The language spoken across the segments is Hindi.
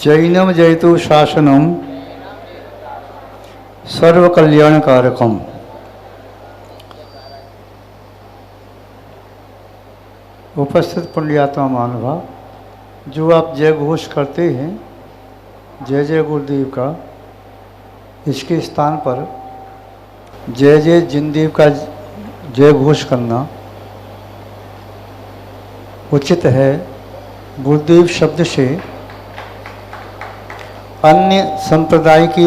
जैनम जयतु शासनम सर्वकल्याणकारकम। उपस्थित पुण्यात्मा महानुभाव, जो आप जय घोष करते हैं जय जय गुरुदेव का, इसके स्थान पर जय जय जिनदेव का जय घोष करना उचित है। गुरुदेव शब्द से अन्य संप्रदाय की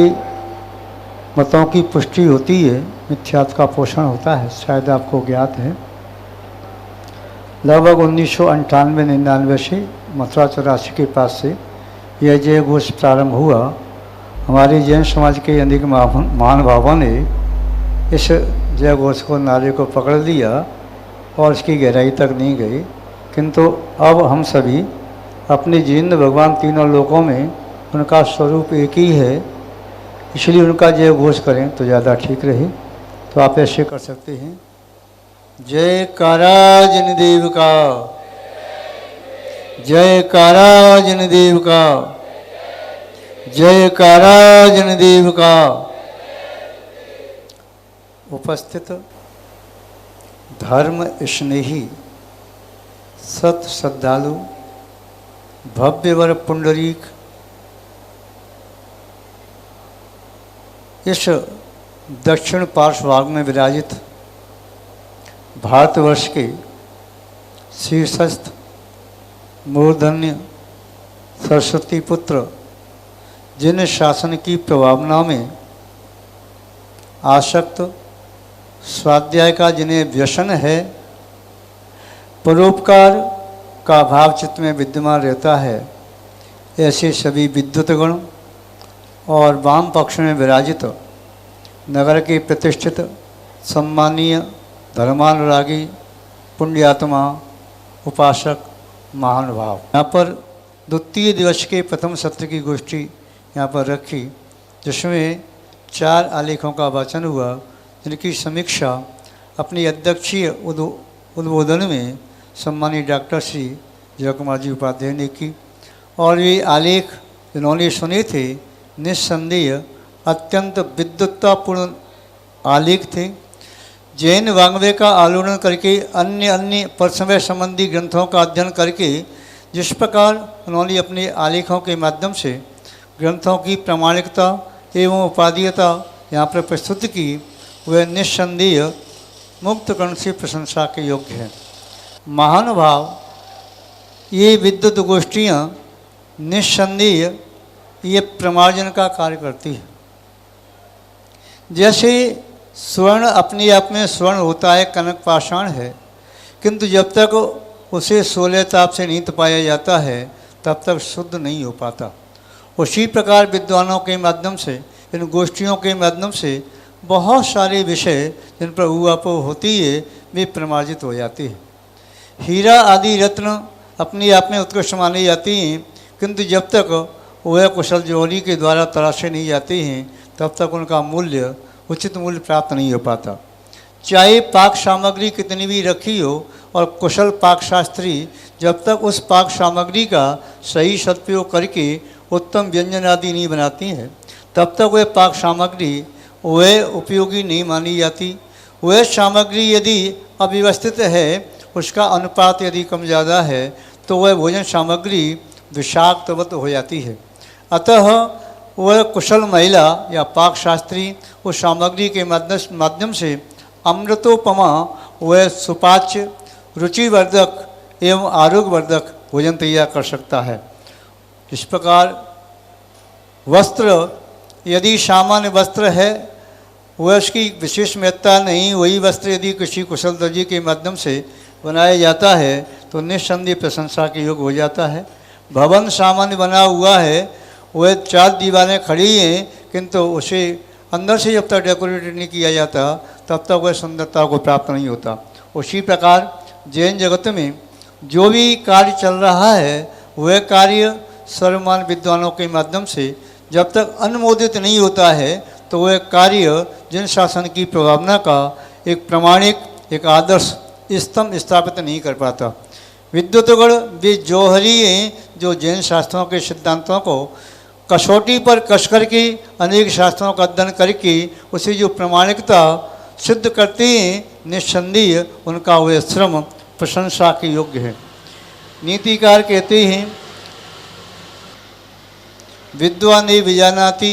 मतों की पुष्टि होती है, मिथ्यात्व का पोषण होता है, शायद आपको ज्ञात है। लगभग 1998-99 से मथुरा 84 के पास से यह जय घोष प्रारंभ हुआ। हमारे जैन समाज के अनेक महानुभावों ने इस जय घोष को, नारे को पकड़ लिया और इसकी गहराई तक नहीं गई, किंतु अब हम सभी अपने जिन भगवान तीनों लोकों में उनका स्वरूप एक ही है, इसलिए उनका जय घोष करें तो ज़्यादा ठीक रहे। तो आप ऐसे कर सकते हैं, जयकारा जिनदेव का, जयकारा जिनदेव का, जयकारा जिनदेव का। उपस्थित धर्म स्नेही सत श्रद्धालु भव्यवर पुंडरीक इस दक्षिण पार्श्वभाग में विराजित भारतवर्ष के शीर्षस्थ मूर्धन्य सरस्वती पुत्र, जिन शासन की प्रभावना में आसक्त, स्वाध्याय का जिन्हें व्यसन है, परोपकार का भाव चित्त में विद्यमान रहता है, ऐसे सभी विद्युतगण और वाम पक्ष में विराजित नगर के प्रतिष्ठित सम्मानीय धर्मानुरागी पुण्यात्मा उपासक महानुभाव, यहाँ पर द्वितीय दिवस के प्रथम सत्र की गोष्ठी यहाँ पर रखी, जिसमें 4 आलेखों का वाचन हुआ, जिनकी समीक्षा अपनी अध्यक्षीय उद्बोधन में सम्मानीय डॉक्टर श्री जय कुमार जी उपाध्याय ने की। और ये आलेख जिन्होंने सुने थे, निस्संदेह अत्यंत विद्वत्तापूर्ण आलेख थे। जैन वाङ्मय का आलोड़न करके, अन्य परसमय संबंधी ग्रंथों का अध्ययन करके, जिस प्रकार उन्होंने अपने आलेखों के माध्यम से ग्रंथों की प्रामाणिकता एवं उपादेयता यहाँ पर प्रस्तुत की, वह निस्संदेह मुक्त कर्ण से प्रशंसा के योग्य है। महानुभाव, ये विद्युत गोष्ठियाँ निस्संदेह ये प्रमार्जन का कार्य करती है। जैसे स्वर्ण अपने आप में स्वर्ण होता है, कनक पाषाण है, किंतु जब तक उसे 16 ताप से नहीं तपाया जाता है तब तक शुद्ध नहीं हो पाता। उसी प्रकार विद्वानों के माध्यम से, इन गोष्ठियों के माध्यम से बहुत सारे विषय जिन पर ऊहापोह होती है, वे प्रमार्जित हो जाते हैं। हीरा आदि रत्न अपने आप में उत्कृष्ट मानी जाती हैं, किंतु जब तक वह कुशल जोहरी के द्वारा तराशे नहीं जाते हैं तब तक उनका मूल्य, उचित मूल्य प्राप्त नहीं हो पाता। चाहे पाक सामग्री कितनी भी रखी हो और कुशल पाक शास्त्री जब तक उस पाक सामग्री का सही सदुपयोग करके उत्तम व्यंजन आदि नहीं बनाती हैं, तब तक वह पाक सामग्री वह उपयोगी नहीं मानी जाती। वह सामग्री यदि अव्यवस्थित है, उसका अनुपात यदि कम ज़्यादा है, तो वह भोजन सामग्री विषाक्तवत हो जाती है। अतः वह कुशल महिला या पाक शास्त्री उस सामग्री के माध्यम से अमृतोपमा वह सुपाच्य, रुचिवर्धक एवं आरोग्यवर्धक भोजन तैयार कर सकता है। इस प्रकार वस्त्र, यदि सामान्य वस्त्र है, वह उसकी विशेष महत्ता नहीं, वही वस्त्र यदि किसी कुशल दर्जी के माध्यम से बनाया जाता है तो निस्संदेह प्रशंसा के योग्य हो जाता है। भवन सामान्य बना हुआ है, वह 4 दीवारें खड़ी हैं, किंतु उसे अंदर से जब तक डेकोरेट नहीं किया जाता तब तक वह सुंदरता को प्राप्त नहीं होता। उसी प्रकार जैन जगत में जो भी कार्य चल रहा है, वह कार्य सर्वमान विद्वानों के माध्यम से जब तक अनुमोदित नहीं होता है तो वह कार्य जैन शासन की प्रभावना का एक प्रमाणिक, एक आदर्श स्तंभ स्थापित नहीं कर पाता। विद्वतगण वे जौहरी हैं जो जैन शास्त्रों के सिद्धांतों को कसौटी पर कस करके अनेक शास्त्रों का अध्ययन करके उसे जो प्रामाणिकता सिद्ध करते हैं, निस्संदेह उनका वह श्रम प्रशंसा के योग्य है। नीतिकार कहते हैं, विद्वान नहीं विजानाति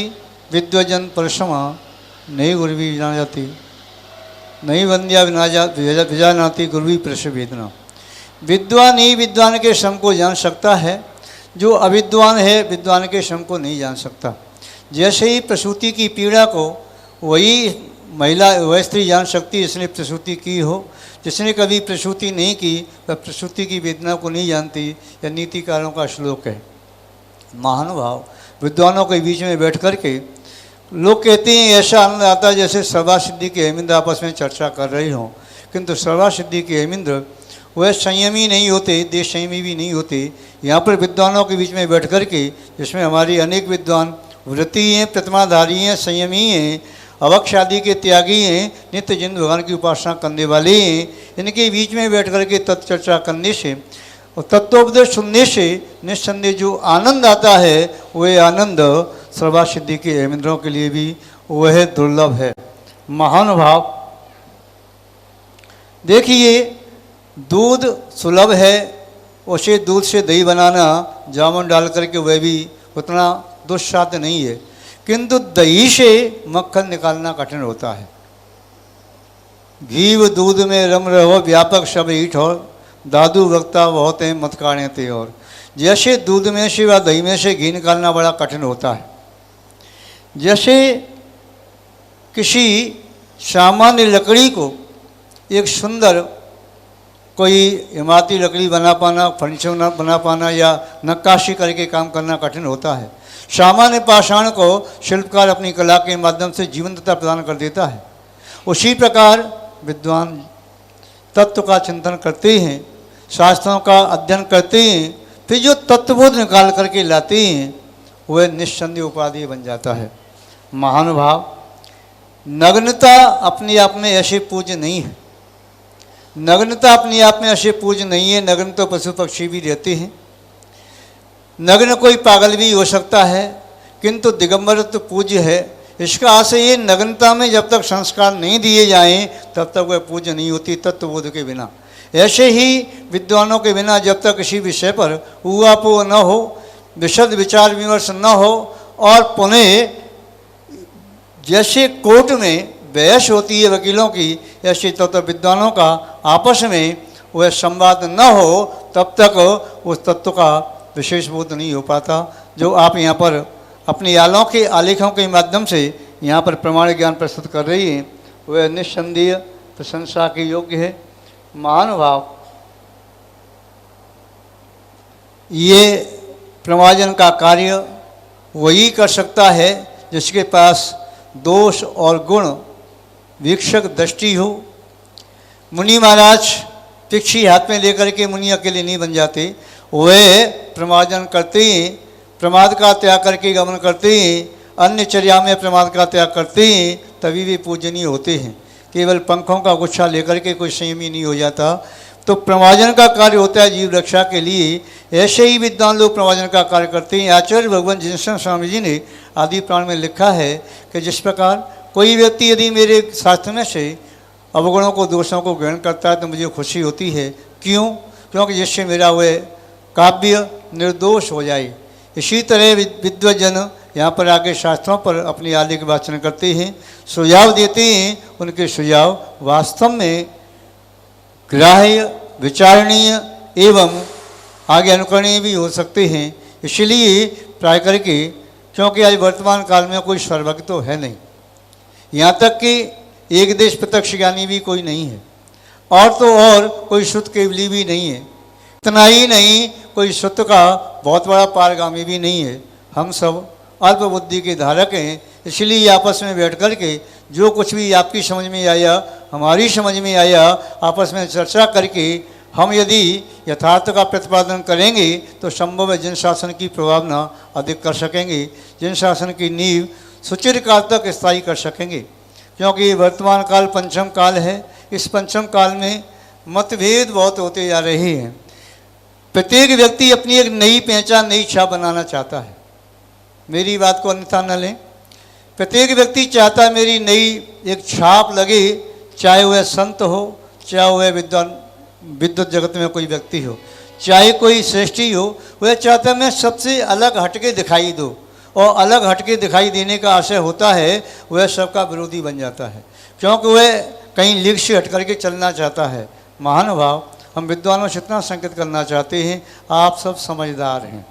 विद्वजन परसमा नहीं गुरुवी विजानाति नहीं वंद्या विजानाति गुरुवी प्रश वेदना। विद्वान ही विद्वान के श्रम को जान सकता है, जो अविद्वान है विद्वान के श्रम को नहीं जान सकता। जैसे ही प्रसूति की पीड़ा को वही महिला वह स्त्री जान सकती है जिसने प्रसूति की हो, जिसने कभी प्रसूति नहीं की वह प्रसूति की वेदना को नहीं जानती। यह नीतिकारों का श्लोक है। महानुभाव विद्वानों के बीच में बैठ कर के लोग कहते हैं ऐसा आनंद आता है जैसे सर्वा सिद्धि के हेमिंद्र आपस में चर्चा कर रहे हों, किंतु सर्वा सिद्धि के हेमिंद्र वह संयमी नहीं होते, देश संयमी भी नहीं होते। यहाँ पर विद्वानों के बीच में बैठ कर के, जिसमें हमारी अनेक विद्वान व्रती हैं, प्रतिमाधारी हैं, संयमी हैं, अवक्ष आदि के त्यागी हैं, नित्य जिन भगवान की उपासना करने वाले हैं, इनके बीच में बैठ कर के तत्चर्चा करने से और तत्वोपदेश सुनने से निस्संदेह जो आनंद आता है वह आनंद सर्वा सिद्धि के हेमिंद्रों के लिए भी वह दुर्लभ है। महानुभाव देखिए, दूध सुलभ है, उसे दूध से दही बनाना जामुन डाल करके वह भी उतना दुस्साध्य नहीं है, किंतु दही से मक्खन निकालना कठिन होता है। घी व दूध में रम रहो व्यापक सब ईठ और दादू वक्ता बहुत हैं मत काढ़े थे। और जैसे दूध में से व दही में से घी निकालना बड़ा कठिन होता है, जैसे किसी सामान्य लकड़ी को एक सुंदर कोई इमारती लकड़ी बना पाना, फर्नीचर बना पाना या नक्काशी करके काम करना कठिन होता है, सामान्य पाषाण को शिल्पकार अपनी कला के माध्यम से जीवंतता प्रदान कर देता है। उसी प्रकार विद्वान तत्व का चिंतन करते हैं, शास्त्रों का अध्ययन करते हैं, फिर जो तत्वबोध निकाल करके लाते हैं वह निस्संदेह उपाधि बन जाता है। महानुभाव नग्नता अपने आप में ऐसे पूज्य नहीं है, नग्नता अपने आप में ऐसे पूज्य नहीं है। नग्न तो पशु पक्षी भी रहते हैं, नग्न कोई पागल भी हो सकता है, किंतु दिगंबर तो पूज्य है। इसका आशय ये, नग्नता में जब तक संस्कार नहीं दिए जाएं तब तक वह पूज्य नहीं होती तत्वबोध के बिना। ऐसे ही विद्वानों के बिना जब तक किसी विषय पर ऊहापोह न हो, विशद विचार विमर्श न हो, और पुनः जैसे कोर्ट में बहस होती है वकीलों की, ऐसे तत्व विद्वानों का आपस में वह संवाद न हो तब तक उस तत्व का विशेष बोध नहीं हो पाता, जो आप यहाँ पर अपनी आलों के आलेखों के माध्यम से यहाँ पर प्रमाणिक ज्ञान प्रस्तुत कर रही हैं, वह निस्संदेह प्रशंसा के योग्य है। महानुभाव ये प्रमार्जन का कार्य वही कर सकता है जिसके पास दोष और गुण वीक्षक दृष्टि हो। मुनि महाराज तिक्षी हाथ में लेकर के मुनि अकेले नहीं बन जाते, वे प्रमार्जन करते हैं, प्रमाद का त्याग करके गमन करते हैं, अन्य चर्या में प्रमाद का त्याग करते हैं, तभी वे पूजनीय होते हैं। केवल पंखों का गुच्छा लेकर के कोई संयमी नहीं हो जाता। तो प्रमार्जन का कार्य होता है जीव रक्षा के लिए। ऐसे ही विद्वान लोग प्रमार्जन का कार्य करते हैं। आचार्य भगवान जिनसन स्वामी जी ने आदि प्राण में लिखा है कि जिस प्रकार कोई व्यक्ति यदि मेरे शास्त्र में से अवगुणों को दोषों को ग्रहण करता है तो मुझे खुशी होती है। क्यों? क्योंकि जिससे मेरा वह काव्य निर्दोष हो जाए। इसी तरह विद्वजन यहाँ पर आगे शास्त्रों पर अपनी आलेख वाचन करते हैं, सुझाव देते हैं। उनके सुझाव वास्तव में ग्राह्य, विचारणीय एवं आगे अनुकरणीय भी हो सकते हैं। इसलिए प्राय करके, क्योंकि आज वर्तमान काल में कोई सर्वज्ञ तो है नहीं, यहाँ तक कि एक देश प्रत्यक्ष ज्ञानी भी कोई नहीं है, और तो और कोई शुद्ध केवली भी नहीं है। इतना ही नहीं, कोई शुद्ध का बहुत बड़ा पारगामी भी नहीं है। हम सब अल्प बुद्धि के धारक हैं। इसलिए आपस में बैठ कर के जो कुछ भी आपकी समझ में आया, हमारी समझ में आया, आपस में चर्चा करके हम यदि यथार्थ का प्रतिपादन करेंगे तो संभव है जन शासन की प्रभावना अधिक कर सकेंगे, जन शासन की नींव सुचिर काल तक स्थायी कर सकेंगे। क्योंकि वर्तमान काल पंचम काल है। इस पंचम काल में मतभेद बहुत होते जा रहे हैं। प्रत्येक व्यक्ति अपनी एक नई पहचान, नई छाप बनाना चाहता है। मेरी बात को अन्यथा न लें। प्रत्येक व्यक्ति चाहता है मेरी नई एक छाप लगे, चाहे वह संत हो, चाहे वह विद्वत जगत में कोई व्यक्ति हो, चाहे कोई श्रेष्ठी हो, वह चाहता है मैं सबसे अलग हटके दिखाई दूँ। और अलग हटके दिखाई देने का आशय होता है वह सबका विरोधी बन जाता है, क्योंकि वह कहीं लीक से हट करके चलना चाहता है। महानुभाव, हम विद्वानों से इतना संकेत करना चाहते हैं, आप सब समझदार हैं,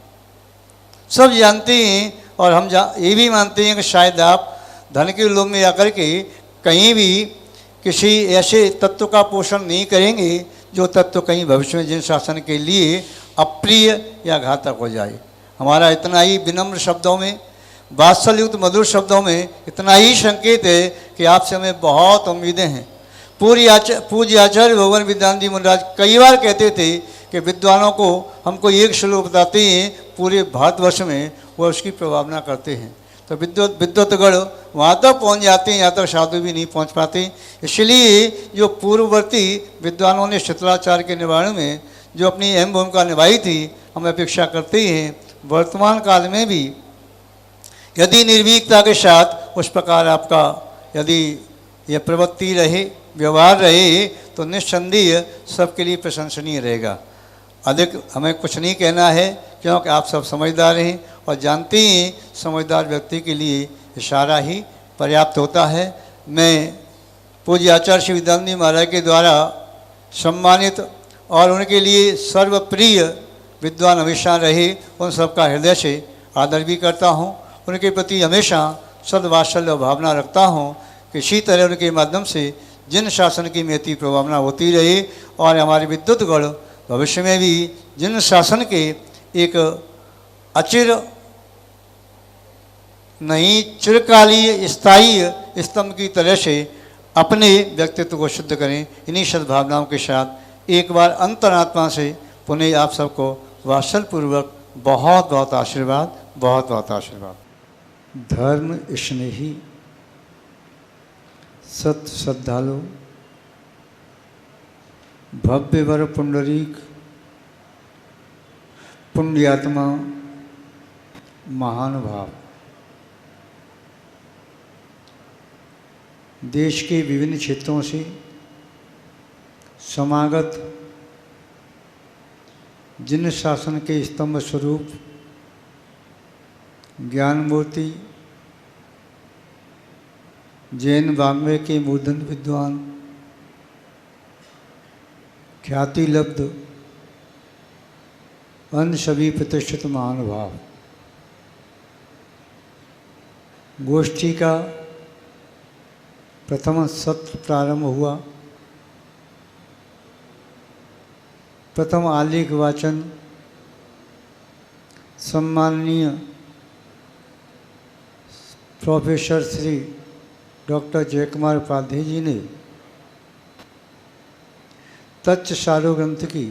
सब जानते हैं, और हम ये भी मानते हैं कि शायद आप धन के लोभ में आकर के कहीं भी किसी ऐसे तत्व का पोषण नहीं करेंगे जो तत्व कहीं भविष्य में जिन शासन के लिए अप्रिय या घातक हो जाए। हमारा इतना ही विनम्र शब्दों में, वात्सल्युक्त मधुर शब्दों में इतना ही संकेत है कि आपसे हमें बहुत उम्मीदें हैं। पूज्य आचार्य भगवान विद्यानंद जी महाराज कई बार कहते थे कि विद्वानों को हमको एक श्लोक बताते हैं पूरे भारतवर्ष में, वह उसकी प्रभावना करते हैं। तो विद्वतगण वहाँ तक पहुँच जाते हैं, यहाँ तक साधु भी नहीं पहुँच पाते। इसलिए जो पूर्ववर्ती विद्वानों ने शीतलाचार्य के निवारण में जो अपनी अहम भूमिका निभाई थी, हम अपेक्षा करते हैं वर्तमान काल में भी यदि निर्भीकता के साथ उस प्रकार आपका यदि यह प्रवृत्ति रहे, व्यवहार रहे, तो निस्संदेह सबके लिए प्रशंसनीय रहेगा। अधिक हमें कुछ नहीं कहना है, क्योंकि आप सब समझदार हैं और जानते हैं समझदार व्यक्ति के लिए इशारा ही पर्याप्त होता है। मैं पूज्य आचार्य श्री विद्यानंद जी महाराज के द्वारा सम्मानित और उनके लिए सर्वप्रिय विद्वान हमेशा रहे, उन सबका हृदय से आदर भी करता हूँ। उनके प्रति हमेशा सद्वात्सल्य भावना रखता हूँ कि इसी तरह उनके माध्यम से जिन शासन की महती प्रभावना होती रहे और हमारे विद्युतगण भविष्य में भी जिन शासन के एक अचिर नहीं चिरकालीय स्थायी स्तंभ की तरह से अपने व्यक्तित्व को शुद्ध करें। इन्हीं सद्भावनाओं के साथ एक बार अंतरात्मा से पुनः आप सबको वात्सल्यपूर्वक बहुत बहुत आशीर्वाद, बहुत बहुत आशीर्वाद। धर्म स्नेही सत श्रद्धालु भव्य वर पुंडरीक पुण्यात्मा महानुभाव, देश के विभिन्न क्षेत्रों से समागत जिन शासन के स्तंभ स्वरूप ज्ञान मूर्ति जैन वाङ्मय के मूर्धन विद्वान, ख्याति लब्ध अन्य सभी प्रतिष्ठित महानुभाव, गोष्ठी का प्रथम सत्र प्रारंभ हुआ। प्रथम आलेख वाचन सम्माननीय प्रोफेसर श्री डॉक्टर जयकुमार उपाध्याय जी ने तच्च सारो ग्रंथ की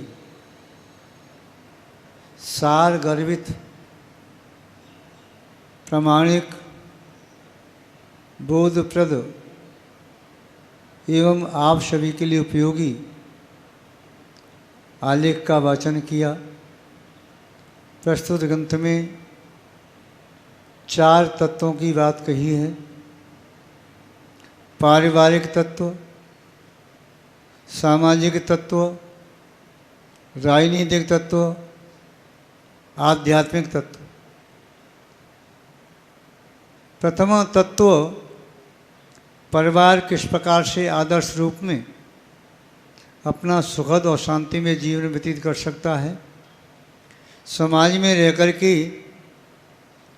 सार गर्भित प्रामाणिक बोधप्रद एवं आप सभी के लिए उपयोगी आलेख का वाचन किया। प्रस्तुत ग्रंथ में 4 तत्वों की बात कही है। पारिवारिक तत्व, सामाजिक तत्व, राजनीतिक तत्व, आध्यात्मिक तत्व। प्रथम तत्व परिवार किस प्रकार से आदर्श रूप में अपना सुखद और शांति में जीवन व्यतीत कर सकता है, समाज में रहकर के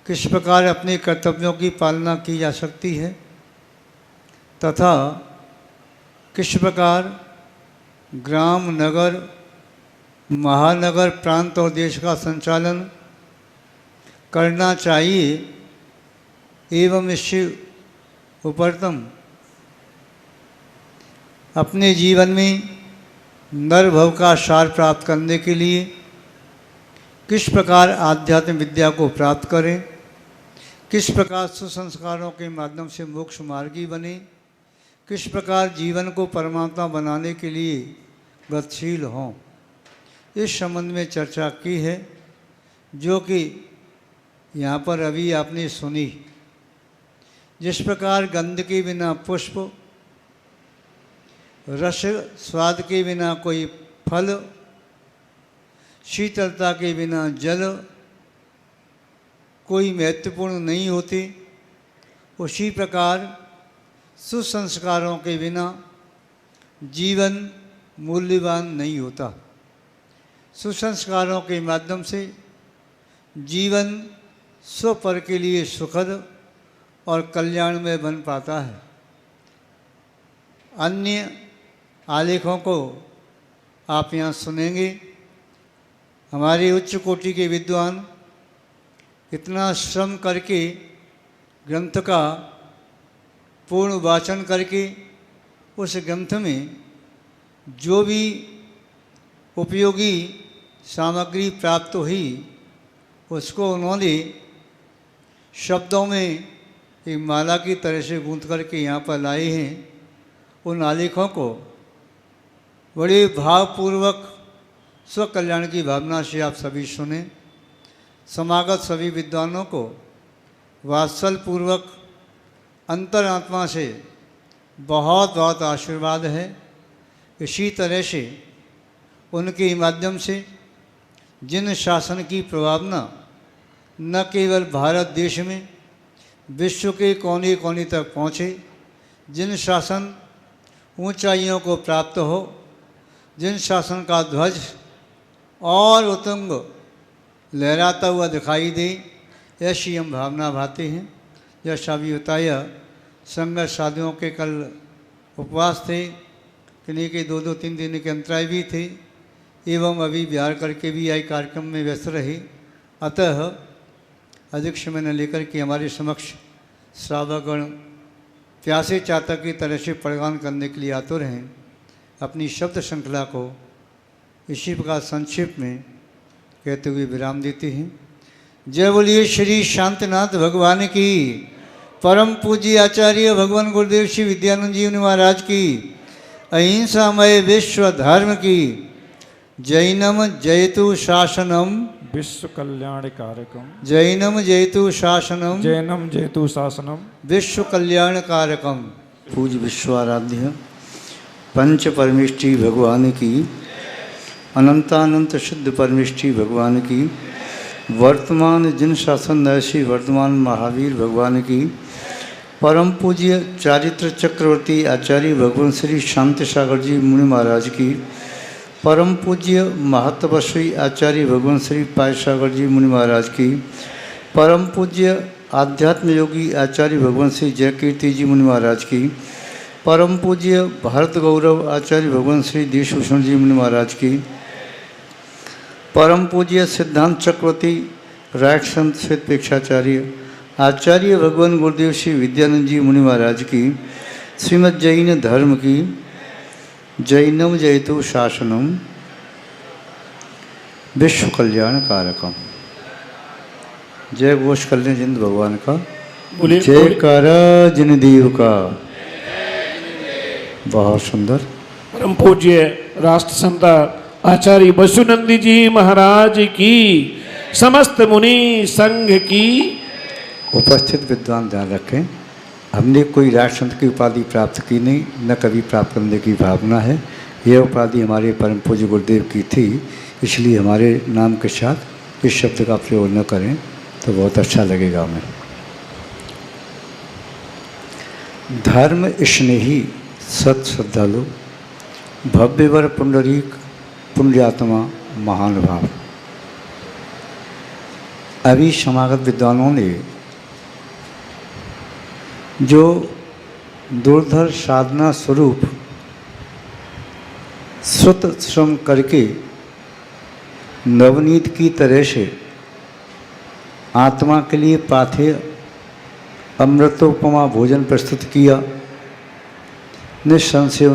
किस प्रकार अपने कर्तव्यों की पालना की जा सकती है, तथा किस प्रकार ग्राम, नगर, महानगर, प्रांत और देश का संचालन करना चाहिए एवं इससे उपरतम अपने जीवन में नरभव का सार प्राप्त करने के लिए किस प्रकार आध्यात्मिक विद्या को प्राप्त करें, किस प्रकार सुसंस्कारों के माध्यम से मोक्ष मार्गी बने, किस प्रकार जीवन को परमात्मा बनाने के लिए गतिशील हों, इस संबंध में चर्चा की है, जो कि यहाँ पर अभी आपने सुनी। जिस प्रकार गंध के बिना पुष्प, रस स्वाद के बिना कोई फल, शीतलता के बिना जल कोई महत्वपूर्ण नहीं होती, उसी प्रकार सुसंस्कारों के बिना जीवन मूल्यवान नहीं होता। सुसंस्कारों के माध्यम से जीवन स्वपर के लिए सुखद और कल्याण में बन पाता है। अन्य आलेखों को आप यहाँ सुनेंगे। हमारे उच्च कोटि के विद्वान इतना श्रम करके ग्रंथ का पूर्ण वाचन करके उस ग्रंथ में जो भी उपयोगी सामग्री प्राप्त हुई उसको उन्होंने शब्दों में एक माला की तरह से गूंथ करके यहाँ पर लाए हैं। उन आलेखों को बड़े भावपूर्वक स्वकल्याण की भावना से आप सभी सुने। समागत सभी विद्वानों को वात्सल पूर्वक अंतरात्मा से बहुत बहुत आशीर्वाद है। इसी तरह से उनके माध्यम से जिन शासन की प्रभावना न केवल भारत देश में विश्व के कोने कोने तक पहुँचे, जिन शासन ऊंचाइयों को प्राप्त हो, जिन शासन का ध्वज और उतुंग लहराता हुआ दिखाई दे, ऐसी हम भावना भाते हैं। जैसा भी बताया, संगत साधुओं के कल उपवास थे, किन्हीं के 2-2 3 दिन के अंतराय भी थे, एवं अभी बिहार करके भी आई कार्यक्रम में व्यस्त रहे। अतः अधिक समय न लेकर के हमारे समक्ष श्रावकगण प्यासे चातक की तरह से प्रगान करने के लिए आतुर हैं। अपनी शब्द श्रृंखला को इसी प्रकार संक्षेप में कहते हुए विराम देते हैं। जय बोलिए श्री शांतिनाथ भगवान की, परम पूज्य आचार्य भगवान गुरुदेव श्री विद्यानंद जी महाराज की, अहिंसामय विश्व धर्म की। जैनम जयतु शासनम विश्व कल्याण कारकम, जैनम जयतु शासनम, जैनम जयतु शासनम, विश्व कल्याण कारकम। पूज्य विश्वाराध्य पंच परमेष्ठी भगवान की, अनंतानंत शुद्ध परमेष्ठी भगवान की, वर्तमान जिन शासन ऐसी वर्तमान महावीर भगवान की, परम पूज्य चारित्र चक्रवर्ती आचार्य भगवान श्री शांति सागर जी मुनि महाराज की, परम पूज्य महत्वश्री आचार्य भगवान श्री पाय सागर जी मुनि महाराज की, परम पूज्य आध्यात्म योगी आचार्य भगवान श्री जयकीर्ति जी मुनि महाराज की, परम पूज्य भारत गौरव आचार्य भगवान श्री देशभूषण जी मुनि महाराज की, परम पूज्य सिद्धांत चक्रवर्ती राइट संत श्वेत प्रेक्षाचार्य आचार्य भगवान गुरुदेव श्री विद्यानंद जी मुनि महाराज की, श्रीमद् जैन धर्म की। जैनम जयतु शासनम विश्व कल्याण कारकम। जय घोष कल्याण जिंद भगवान का, जय कारा जिन देव का। बहुत सुंदर। परम पूज्य राष्ट्र संत आचार्य बसुनंदी जी महाराज की, समस्त मुनि संघ की। उपस्थित विद्वान ध्यान रखें, हमने कोई राष्ट्र संत की उपाधि प्राप्त की नहीं, न कभी प्राप्त करने की भावना है। यह उपाधि हमारे परम पूज्य गुरुदेव की थी, इसलिए हमारे नाम के साथ इस शब्द का प्रयोग न करें तो बहुत अच्छा लगेगा हमें। धर्म स्नेही सत श्रद्धालु भव्यवर पुंडरीक पुण्यात्मा महान भाव। अभी समागत विद्वानों ने जो दुर्धर साधना स्वरूप श्रुत श्रम करके नवनीत की तरह से आत्मा के लिए पाथेय अमृतोपमा भोजन प्रस्तुत किया, निस्संदेह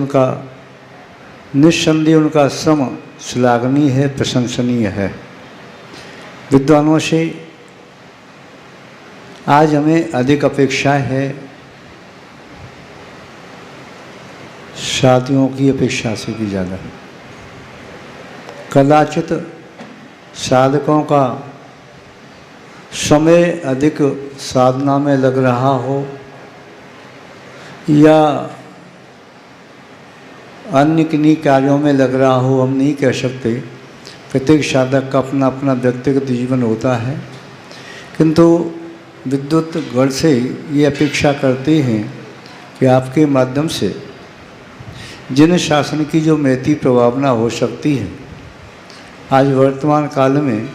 उनका श्रम श्लाघनीय है, प्रशंसनीय है। विद्वानों से आज हमें अधिक अपेक्षा है, शादियों की अपेक्षा से भी ज़्यादा। कदाचित साधकों का समय अधिक साधना में लग रहा हो या अन्य किन्हीं कार्यों में लग रहा हो, हम नहीं कह सकते। प्रत्येक साधक का अपना अपना व्यक्तिगत जीवन होता है, किंतु विद्युत गण से ये अपेक्षा करते हैं कि आपके माध्यम से जिन शासन की जो महती प्रभावना हो सकती है, आज वर्तमान काल में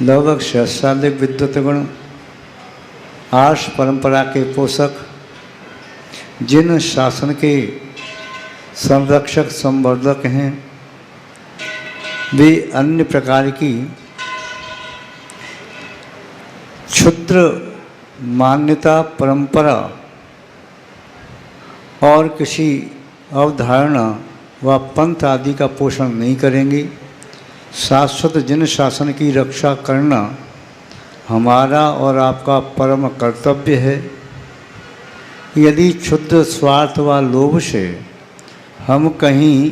लगभग सहस्राधिक विद्युत गण आर्ष परंपरा के पोषक, जिन शासन के संरक्षक संवर्धक हैं, वे अन्य प्रकार की क्षुद्र मान्यता परंपरा और किसी अवधारणा व पंथ आदि का पोषण नहीं करेंगे। शाश्वत जिन शासन की रक्षा करना हमारा और आपका परम कर्तव्य है। यदि क्षुद्र स्वार्थ व लोभ से हम कहीं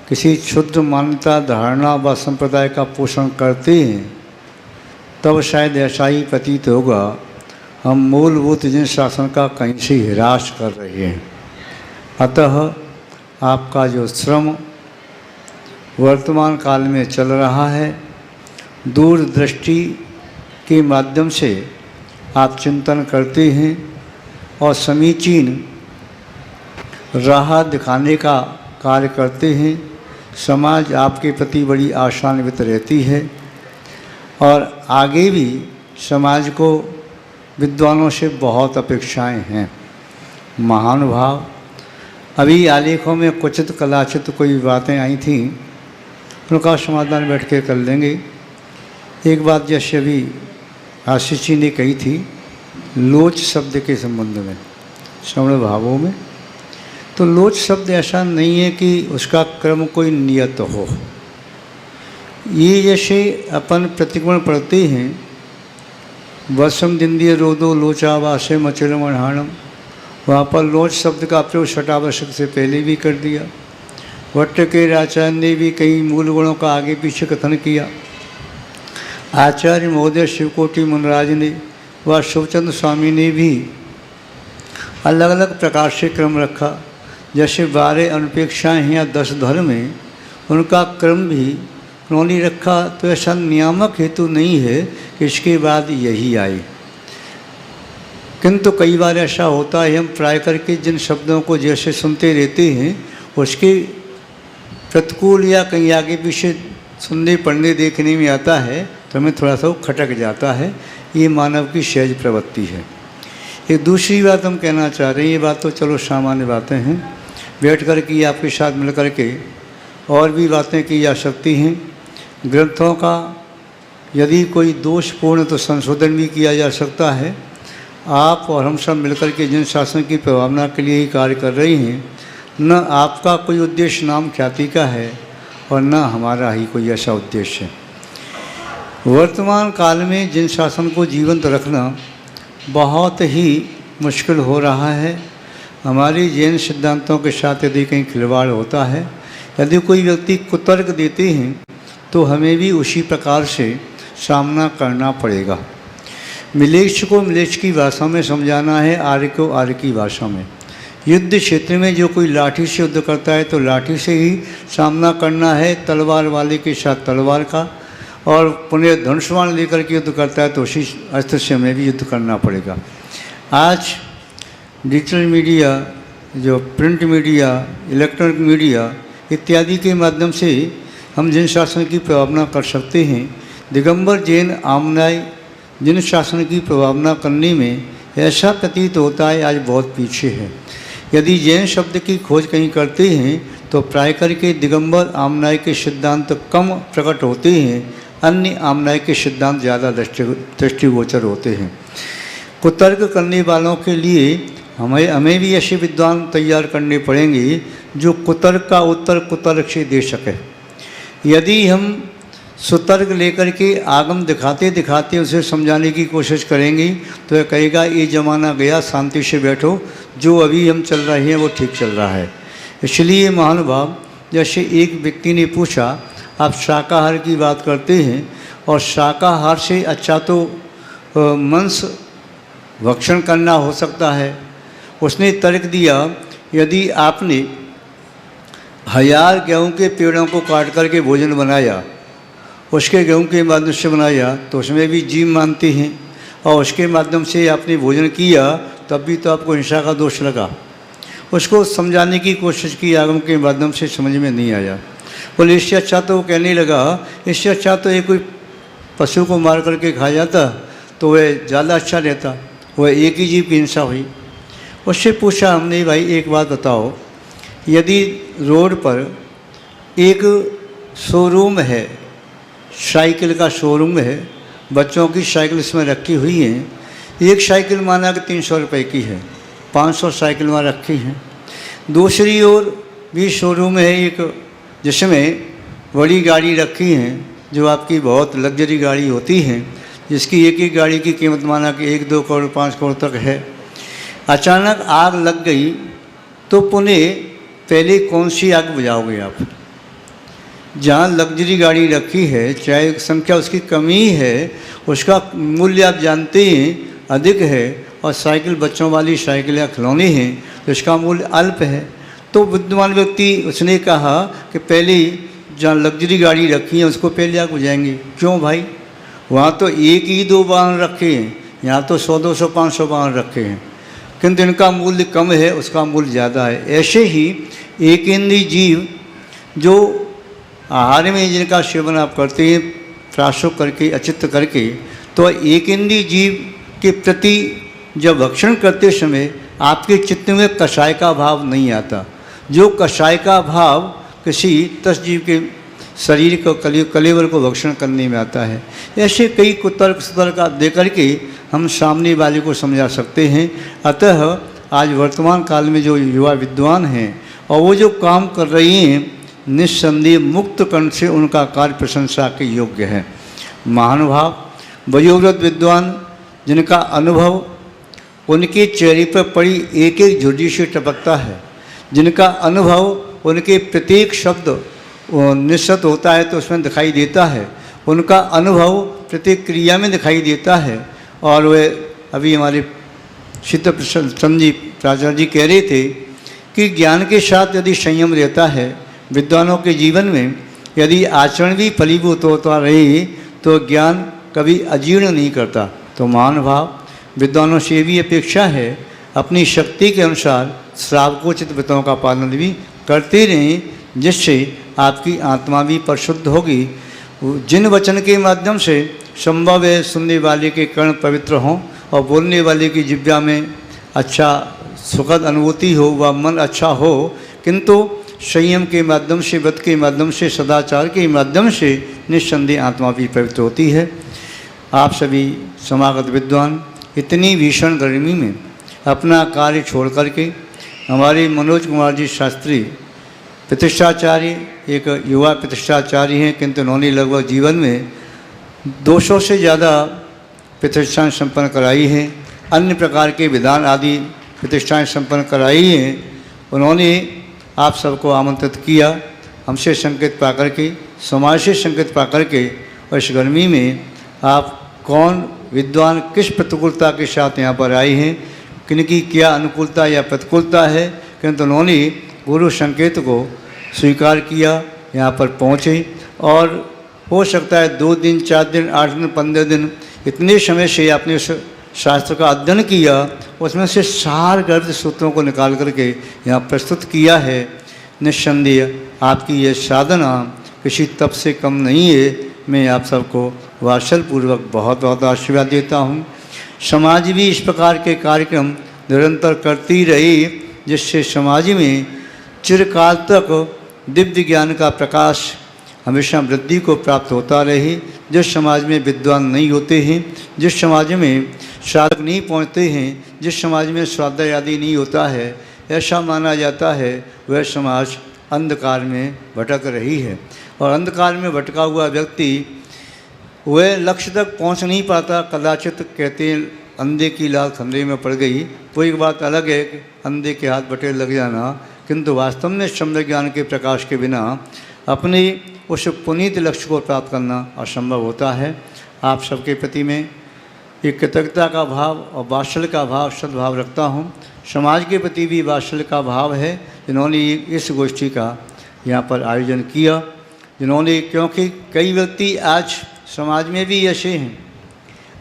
किसी क्षुद्र मान्यता धारणा व संप्रदाय का पोषण करते हैं, तब शायद ऐसा ही प्रतीत होगा हम मूलभूत जिन शासन का कहीं से हिरास कर रहे हैं। अतः आपका जो श्रम वर्तमान काल में चल रहा है, दूरदृष्टि के माध्यम से आप चिंतन करते हैं और समीचीन राह दिखाने का कार्य करते हैं। समाज आपके प्रति बड़ी आशान्वित रहती है और आगे भी समाज को विद्वानों से बहुत अपेक्षाएं हैं। महानुभाव, अभी आलेखों में क्वचित कदाचित कोई बातें आई थी, उनका समाधान बैठ के कर लेंगे। एक बात जैसे अभी आशीष जी ने कही थी लोच शब्द के संबंध में, श्रवण भावों में, तो लोच शब्द ऐसा नहीं है कि उसका क्रम कोई नियत हो। ये जैसे अपन प्रतिक्रमण पढ़ते हैं, वसम दिंदिय रोदो लोचा वासे मचलम अढ़ाणम, वहाँ पर लोच शब्द का प्रयोग शटावशक से पहले भी कर दिया। भट्ट के आचार्य ने भी कई मूल गुणों का आगे पीछे कथन किया। आचार्य महोदय शिवकोटि मुनराज ने व शिवचंद्र स्वामी ने भी अलग अलग प्रकार से क्रम रखा। जैसे 12 अनुपेक्षाएँ हैं या 10 धर्म हैं, उनका क्रम भी उन्होंने रखा। तो ऐसा नियामक हेतु नहीं है कि इसके बाद यही आए, किंतु कई बार ऐसा होता है हम प्राय करके जिन शब्दों को जैसे सुनते रहते हैं उसके प्रतिकूल या कहीं आगे पीछे सुनने पढ़ने देखने में आता है तो हमें थोड़ा सा वो खटक जाता है। ये मानव की सहज प्रवृत्ति है। एक दूसरी बात हम कहना चाह रहे हैं, ये बात तो चलो सामान्य बातें हैं, बैठ कर के आपके साथ मिल कर के और भी बातें की जा सकती हैं। ग्रंथों का यदि कोई दोषपूर्ण तो संशोधन भी किया जा सकता है। आप और हम सब मिलकर के जिन शासन की प्रभावना के लिए ही कार्य कर रहे हैं, न आपका कोई उद्देश्य नाम ख्याति का है और न हमारा ही कोई ऐसा उद्देश्य है। वर्तमान काल में जिन शासन को जीवंत रखना बहुत ही मुश्किल हो रहा है। हमारी जैन सिद्धांतों के साथ यदि कहीं खिलवाड़ होता है, यदि कोई व्यक्ति कुतर्क देते हैं तो हमें भी उसी प्रकार से सामना करना पड़ेगा। मिलेच्छ को मिलेच्छ की भाषा में समझाना है, आर्य को आर्य की भाषा में। युद्ध क्षेत्र में जो कोई लाठी से युद्ध करता है तो लाठी से ही सामना करना है, तलवार वाले के साथ तलवार का, और पुनः धनुष्वाण लेकर के युद्ध करता है तो उसी अस्त्र से हमें भी युद्ध करना पड़ेगा। आज डिजिटल मीडिया, जो प्रिंट मीडिया, इलेक्ट्रॉनिक मीडिया इत्यादि के माध्यम से हम जिन शासन की प्रभावना कर सकते हैं। दिगंबर जैन आमनाय जिन शासन की प्रभावना करने में ऐसा प्रतीत होता है आज बहुत पीछे है। यदि जैन शब्द की खोज कहीं करते हैं तो प्राय करके दिगंबर आमनाय के सिद्धांत कम प्रकट होते हैं, अन्य आमनाय के सिद्धांत ज़्यादा दृष्टिगोचर होते हैं। कुतर्क करने वालों के लिए हमें भी ऐसे विद्वान तैयार करने पड़ेंगे जो कुतर्क का उत्तर कुतर्क से दे सके। यदि हम सुतर्क लेकर के आगम दिखाते दिखाते उसे समझाने की कोशिश करेंगे तो यह कहेगा ये ज़माना गया, शांति से बैठो, जो अभी हम चल रहे हैं वो ठीक चल रहा है। इसलिए महानुभाव, जैसे एक व्यक्ति ने पूछा आप शाकाहार की बात करते हैं और शाकाहार से अच्छा तो मांस भक्षण करना हो सकता है। उसने तर्क दिया यदि आपने 1000 गेहूं के पेड़ों को काट करके भोजन बनाया, उसके गेहूं के माध्यम से बनाया तो उसमें भी जीव मानते हैं, और उसके माध्यम से आपने भोजन किया तब भी तो आपको हिंसा का दोष लगा। उसको समझाने की कोशिश की, आगम के माध्यम से समझ में नहीं आया। बोले इससे अच्छा तो वो कहने लगा इससे अच्छा तो ये कोई पशु को मार करके खा जाता तो वह ज़्यादा अच्छा रहता, वह एक ही जीव की हिंसा हुई। उससे पूछा हमने, भाई एक बात बताओ, यदि रोड पर एक शोरूम है, साइकिल का शोरूम है, बच्चों की साइकिल इसमें रखी हुई है, एक साइकिल माना कि 300 रुपये की है, 500 साइकिल वहाँ रखी हैं। दूसरी ओर भी शोरूम है एक जिसमें बड़ी गाड़ी रखी हैं जो आपकी बहुत लग्जरी गाड़ी होती हैं, जिसकी एक ही गाड़ी की कीमत माना कि 1-2 करोड़ 5 करोड़ तक है। अचानक आग लग गई तो पुनः पहले कौन सी आग बुझाओगे आप? जहाँ लग्जरी गाड़ी रखी है, चाहे संख्या उसकी कमी है, उसका मूल्य आप जानते हैं अधिक है, और साइकिल बच्चों वाली साइकिल या खिलौने हैं तो इसका मूल्य अल्प है। तो बुद्धिमान व्यक्ति उसने कहा कि पहले जहाँ लग्जरी गाड़ी रखी है उसको पहले आग बुझाएंगे। क्यों भाई? वहाँ तो एक ही 2 वाहन रखे हैं, यहाँ तो 100-200 500 वाहन रखे हैं, किंतु इनका मूल्य कम है, उसका मूल्य ज़्यादा है। ऐसे ही एक इंद्रिय जीव जो आहार में जिनका सेवन आप करते हैं प्राशुक करके अचित्त करके, तो एक इंद्रिय जीव के प्रति जब भक्षण करते समय आपके चित्त में कषाय का भाव नहीं आता। जो कषाय का भाव किसी तसजीव के शरीर को कलेवर को भक्षण करने में आता है। ऐसे कई कुतर्क सुतर्क दे करके हम सामने वाले को समझा सकते हैं। अतः आज वर्तमान काल में जो युवा विद्वान हैं और वो जो काम कर रही हैं, निस्संदेह मुक्त कंठ से उनका कार्य प्रशंसा के योग्य है। महानुभाव वयोवृद्ध विद्वान जिनका अनुभव उनके चेहरे पर पड़ी एक एक झुर्री से टपकता है, जिनका अनुभव उनके प्रत्येक शब्द निश्चित होता है तो उसमें दिखाई देता है, उनका अनुभव प्रत्येक क्रिया में दिखाई देता है। और वे अभी हमारे सिद्ध प्रसन्न जी प्राचार्य जी कह रहे थे कि ज्ञान के साथ यदि संयम रहता है, विद्वानों के जीवन में यदि आचरण भी फलीभूत होता रहे तो ज्ञान कभी अजीर्ण नहीं करता। तो महानुभाव विद्वानों से भी अपेक्षा है अपनी शक्ति के अनुसार श्रावकोचित विधाओं का पालन भी करते रहें, जिससे आपकी आत्मा भी परिशुद्ध होगी। जिन वचन के माध्यम से संभव है सुनने वाले के कर्ण पवित्र हों और बोलने वाले की जिह्वा में अच्छा सुखद अनुभूति हो, वह मन अच्छा हो, किंतु संयम के माध्यम से, व्रत के माध्यम से, सदाचार के माध्यम से निस्संदेह आत्मा भी पवित्र होती है। आप सभी समागत विद्वान इतनी भीषण गर्मी में अपना कार्य छोड़ करके हमारे मनोज कुमार जी शास्त्री प्रतिष्ठाचार्य, एक युवा प्रतिष्ठाचार्य हैं, किंतु उन्होंने लगभग जीवन में 200 से ज़्यादा प्रतिष्ठाएं संपन्न कराई हैं, अन्य प्रकार के विधान आदि प्रतिष्ठाएं संपन्न कराई हैं। उन्होंने आप सबको आमंत्रित किया, हमसे संकेत पा करके, समाज से संकेत पा करके, और इस गर्मी में आप कौन विद्वान किस प्रतिकूलता के साथ यहाँ पर आए हैं, किनकी क्या अनुकूलता या प्रतिकूलता है, किंतु उन्होंने गुरु संकेत को स्वीकार किया, यहाँ पर पहुँचे। और हो सकता है 2 दिन 4 दिन 8 दिन 15 दिन इतने समय से आपने उस शास्त्र का अध्ययन किया, उसमें से सार गर्भ सूत्रों को निकाल करके यहाँ प्रस्तुत किया है। निस्संदेह आपकी ये साधना किसी तप से कम नहीं है। मैं आप सबको वात्सल्यपूर्वक बहुत बहुत आशीर्वाद देता हूँ। समाज भी इस प्रकार के कार्यक्रम निरंतर करती रहे, जिससे समाज में चिरकाल तक दिव्य ज्ञान का प्रकाश हमेशा वृद्धि को प्राप्त होता रहे। जिस समाज में विद्वान नहीं होते हैं, जिस समाज में साधक नहीं पहुँचते हैं, जिस समाज में स्वाध्याय आदि नहीं होता है, ऐसा माना जाता है वह समाज अंधकार में भटक रही है। और अंधकार में भटका हुआ व्यक्ति वह लक्ष्य तक पहुंच नहीं पाता। कदाचित कहते हैं अंधे की लाल खंडे में पड़ गई, तो एक बात अलग है कि अंधे के हाथ बटे लग जाना, किंतु वास्तव में सम्यक ज्ञान के प्रकाश के बिना अपने उस पुनीत लक्ष्य को प्राप्त करना असंभव होता है। आप सबके प्रति में एक कृतज्ञता का भाव और वात्सल्य का भाव, सद्भाव रखता हूँ। समाज के प्रति भी वात्सल्य का भाव है जिन्होंने इस गोष्ठी का यहाँ पर आयोजन किया, जिन्होंने, क्योंकि कई व्यक्ति आज समाज में भी ऐसे हैं।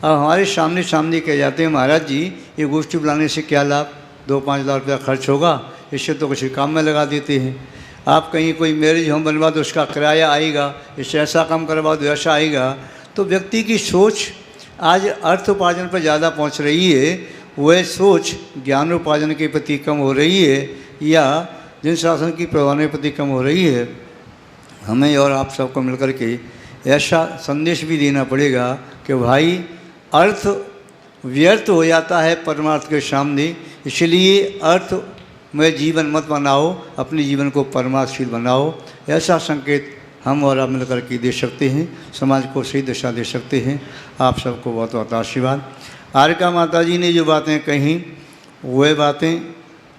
अब हमारे सामने कह जाते हैं, महाराज जी ये गोष्ठी बुलाने से क्या लाभ, 2-5 लाख रुपया खर्च होगा, इससे तो किसी काम में लगा देते हैं। आप कहीं कोई मैरिज होम बनवा दो, उसका किराया आएगा, इससे ऐसा काम करवा दो, ऐसा आएगा। तो व्यक्ति की सोच आज अर्थ उपार्जन पर ज़्यादा पहुंच रही है, वह सोच ज्ञान उपार्जन के प्रति कम हो रही है या जिन शासन की प्रवाह के प्रति कम हो रही है। हमें और आप सबको मिलकर के ऐसा संदेश भी देना पड़ेगा कि भाई अर्थ व्यर्थ हो जाता है परमार्थ के सामने, इसलिए अर्थ में जीवन मत बनाओ, अपने जीवन को परमार्थशील बनाओ। ऐसा संकेत हम और आप मिलकर के दे सकते हैं, समाज को सही दिशा दे सकते हैं। आप सबको बहुत बहुत आशीर्वाद। आर्का माता जी ने जो बातें कही वह बातें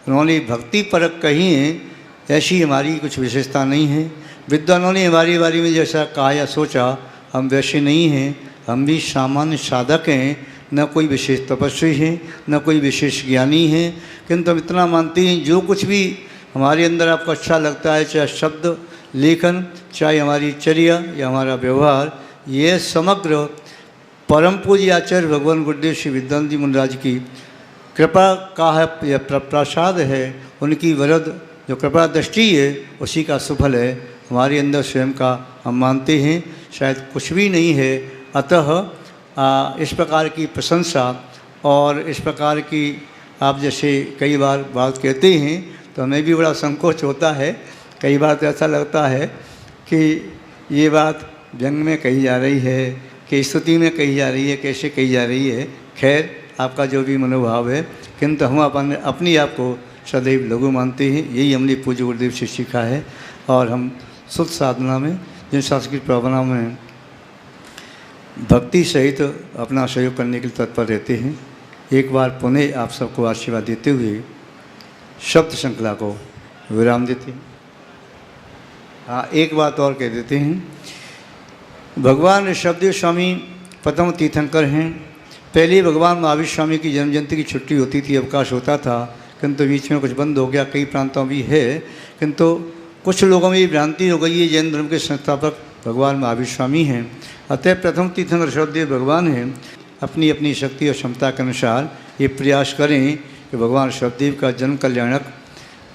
उन्होंने भक्ति परक कही हैं, ऐसी हमारी कुछ विशेषता नहीं है। विद्वानों ने हमारे बारे में जैसा कहा या सोचा, हम वैसे नहीं हैं। हम भी सामान्य साधक हैं, न कोई विशेष तपस्वी हैं, न कोई विशेष ज्ञानी हैं, किंतु हम इतना मानते हैं जो कुछ भी हमारे अंदर आपको अच्छा लगता है, चाहे शब्द लेखन, चाहे हमारी चर्या या हमारा व्यवहार, ये समग्र परम पूज्य आचार्य भगवान गुरुदेव श्री विद्यानंद जी महाराज की कृपा का है, यह प्रसाद है। उनकी वरद जो कृपा दृष्टि है उसी का सुफल है। हमारे अंदर स्वयं का हम मानते हैं शायद कुछ भी नहीं है। अतः इस प्रकार की प्रशंसा और इस प्रकार की आप जैसे कई बार बात कहते हैं तो हमें भी बड़ा संकोच होता है। कई बार तो ऐसा लगता है कि ये बात व्यंग में कही जा रही है कि स्तुति में कही जा रही है, कैसे कही जा रही है। खैर आपका जो भी मनोभाव है, किंतु हम अपनी आप को सदैव लघु मानते हैं। यही हमने पूज्य गुरुदेव से सीखा है और हम शुद्ध साधना में, जिन सांस्कृतिक भावना में भक्ति सहित अपना सहयोग करने के लिए तत्पर रहते हैं। एक बार पुनः आप सबको आशीर्वाद देते हुए शब्द श्रृंखला को विराम देते हैं। हाँ, एक बात और कह देते हैं। भगवान ऋषभदेव स्वामी प्रथम तीर्थंकर हैं। पहले भगवान महावीर स्वामी की जन्म जयंती की छुट्टी होती थी, अवकाश होता था, किंतु बीच में कुछ बंद हो गया। कई प्रांतों भी है, किंतु कुछ लोगों में ये भ्रांति हो गई है जैन धर्म के संस्थापक भगवान महावीर स्वामी हैं। अतः प्रथम तीर्थंकर ऋषभदेव भगवान हैं। अपनी अपनी शक्ति और क्षमता के अनुसार ये प्रयास करें कि भगवान ऋषभदेव का जन्म कल्याणक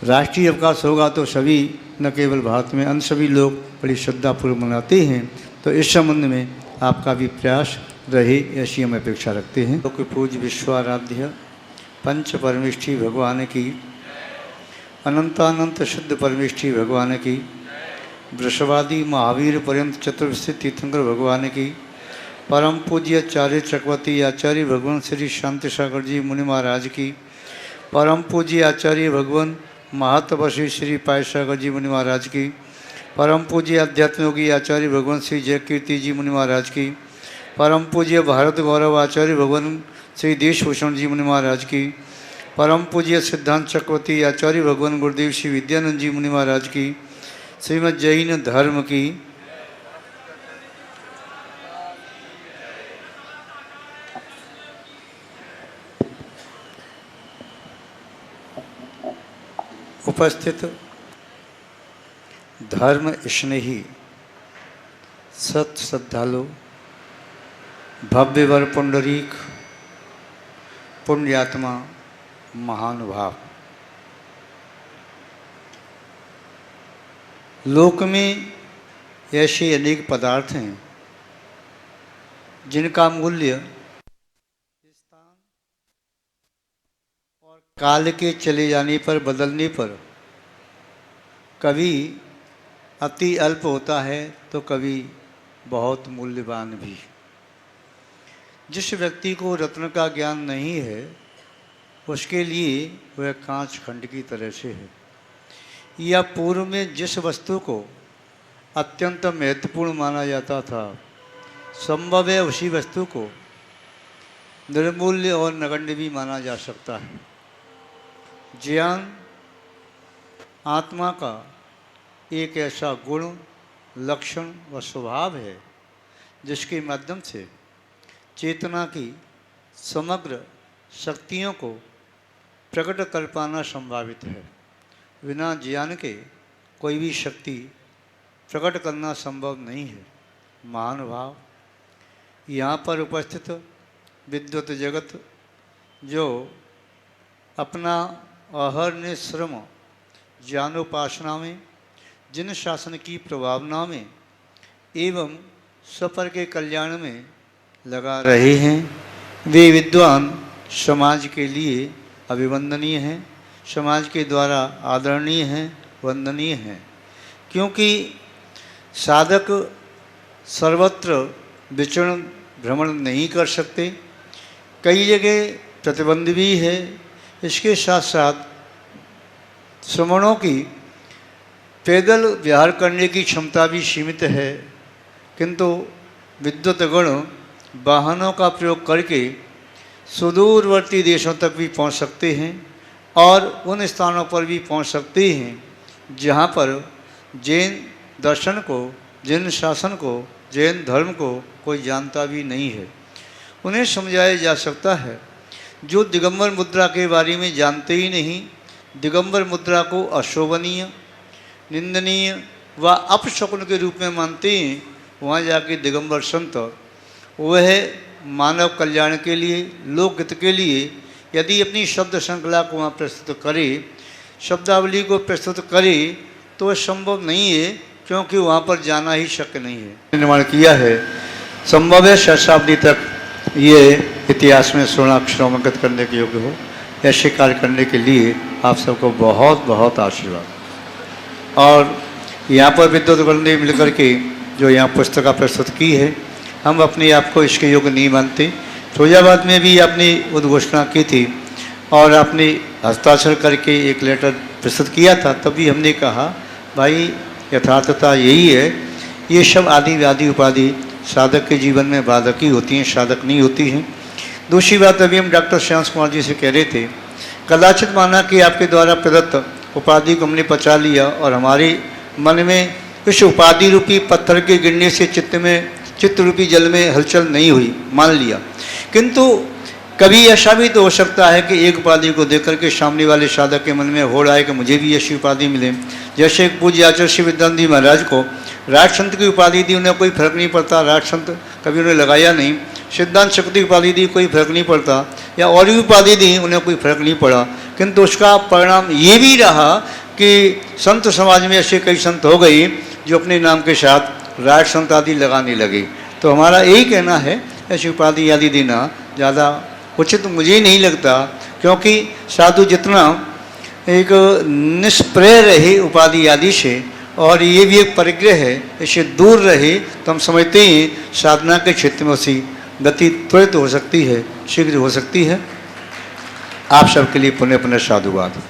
राष्ट्रीय अवकाश होगा तो सभी, न केवल भारत में, अन्य सभी लोग बड़ी श्रद्धापूर्वक मनाते हैं। तो इस संबंध में आपका भी प्रयास रहे, ऐसी हम अपेक्षा रखते हैं। तो पूज्य विश्वाराध्य पंच परमेष्ठी भगवान की, अनंतानंत शुद्ध परमेष्ठी भगवान की, वृषवादी महावीर पर्यंत चतुर्विश तीर्थंकर भगवान की, परम पूज्य आचार्य चक्रवर्ती आचार्य भगवान श्री शांति सागर जी मुनि महाराज की, परम पूज्य आचार्य भगवान महातपस्वी श्री पाय सागर जी मुनि महाराज की, परम पूज्य अध्यात्म योगी आचार्य भगवान श्री जय कीर्ति जी मुनि महाराज की, परम पूज्य भारत गौरव आचार्य भगवान श्री देशभूषण जी मुनि महाराज की, परम पूज्य सिद्धांत चक्रवर्ती आचार्य भगवान गुरुदेव श्री विद्यानंद जी मुनि महाराज की, श्रीमद जैन धर्म की, उपस्थित धर्म स्नेही सत श्रद्धालु भव्यवर पुंडरीक पुण्यात्मा महानुभाव, लोक में ऐसे अनेक पदार्थ हैं जिनका मूल्य स्थान और काल के चले जाने पर, बदलने पर कभी अति अल्प होता है तो कभी बहुत मूल्यवान भी। जिस व्यक्ति को रत्न का ज्ञान नहीं है उसके लिए वह कांच खंड की तरह से है। या पूर्व में जिस वस्तु को अत्यंत महत्वपूर्ण माना जाता था, संभव है उसी वस्तु को निर्मूल्य और नगण्य भी माना जा सकता है। ज्ञान आत्मा का एक ऐसा गुण लक्षण व स्वभाव है, जिसके माध्यम से चेतना की समग्र शक्तियों को प्रकट कर पाना संभावित है। बिना ज्ञान के कोई भी शक्ति प्रकट करना संभव नहीं है। महानुभाव, यहाँ पर उपस्थित विद्वत जगत जो अपना अहर्निश्रम ज्ञानोपासना में, जिन शासन की प्रभावना में एवं सपर के कल्याण में लगा रहे हैं, वे विद्वान समाज के लिए अभिवंदनीय हैं, समाज के द्वारा आदरणीय हैं, वंदनीय हैं। क्योंकि साधक सर्वत्र विचरण भ्रमण नहीं कर सकते, कई जगह प्रतिबंध भी है। इसके साथ साथ श्रमणों की पैदल विहार करने की क्षमता भी सीमित है, किंतु विद्वतगण वाहनों का प्रयोग करके सुदूरवर्ती देशों तक भी पहुंच सकते हैं और उन स्थानों पर भी पहुंच सकते हैं जहां पर जैन दर्शन को, जैन शासन को, जैन धर्म को कोई जानता भी नहीं है। उन्हें समझाया जा सकता है। जो दिगंबर मुद्रा के बारे में जानते ही नहीं, दिगंबर मुद्रा को अशोभनीय, निंदनीय व अपशकुन के रूप में मानते हैं, वहाँ जाके दिगंबर संत वह मानव कल्याण के लिए, लोकहित के लिए यदि अपनी शब्द श्रृंखला को वहाँ प्रस्तुत करे, शब्दावली को प्रस्तुत करे, तो वह संभव नहीं है, क्योंकि वहाँ पर जाना ही शक्य नहीं है। निर्माण किया है, संभव है सहस्राब्दी तक ये इतिहास में स्वर्णाक्षरों में अंकित करने के योग्य हो। ऐसे कार्य करने के लिए आप सबको बहुत बहुत आशीर्वाद। और यहाँ पर विद्वतगण ने मिलकर के जो यहाँ पुस्तक प्रस्तुत की है, हम अपने आप को इसके योग्य नहीं मानते। फिरोजाबाद में भी आपने उद्घोषणा की थी और आपने हस्ताक्षर करके एक लेटर प्रस्तुत किया था, तभी हमने कहा भाई यथार्थता यही है, ये सब आदि व्याधि उपाधि साधक के जीवन में बाधक ही होती हैं, साधक नहीं होती हैं। दूसरी बात, अभी हम डॉक्टर श्याम कुमार जी से कह रहे थे, कदाचित माना कि आपके द्वारा प्रदत्त उपाधि को हमने पचा लिया और हमारे मन में इस उपाधि रूपी पत्थर के गिरने से चित्त रूपी जल में हलचल नहीं हुई, मान लिया। किंतु कभी ऐसा भी तो हो सकता है कि एक उपाधि को देख करके सामने वाले साधक के मन में होड़ आए कि मुझे भी ऐसी उपाधि मिले। जैसे एक पूज्य आचार्य श्री विद्यानंद जी महाराज को राज संत की उपाधि दी, उन्हें कोई फर्क नहीं पड़ता, राज संत कभी उन्हें लगाया नहीं। सिद्धांत शक्ति की उपाधि दी, कोई फर्क नहीं पड़ता, या और भी उपाधि दी, उन्हें कोई फर्क नहीं पड़ा। किंतु उसका परिणाम ये भी रहा कि संत समाज में ऐसे कई संत हो गए जो अपने नाम के साथ राज संत आदि लगाने लगे। तो हमारा यही कहना है, ऐसी उपाधि आदि देना ज़्यादा उचित मुझे नहीं लगता, क्योंकि साधु जितना एक निष्प्रय रहे उपाधि आदि से, और ये भी एक परिग्रह है, इससे दूर रहे, तो हम समझते हैं साधना के क्षेत्र में उसकी गति त्वरित हो सकती है, शीघ्र हो सकती है। आप सबके लिए पुनः पुनः साधुवाद।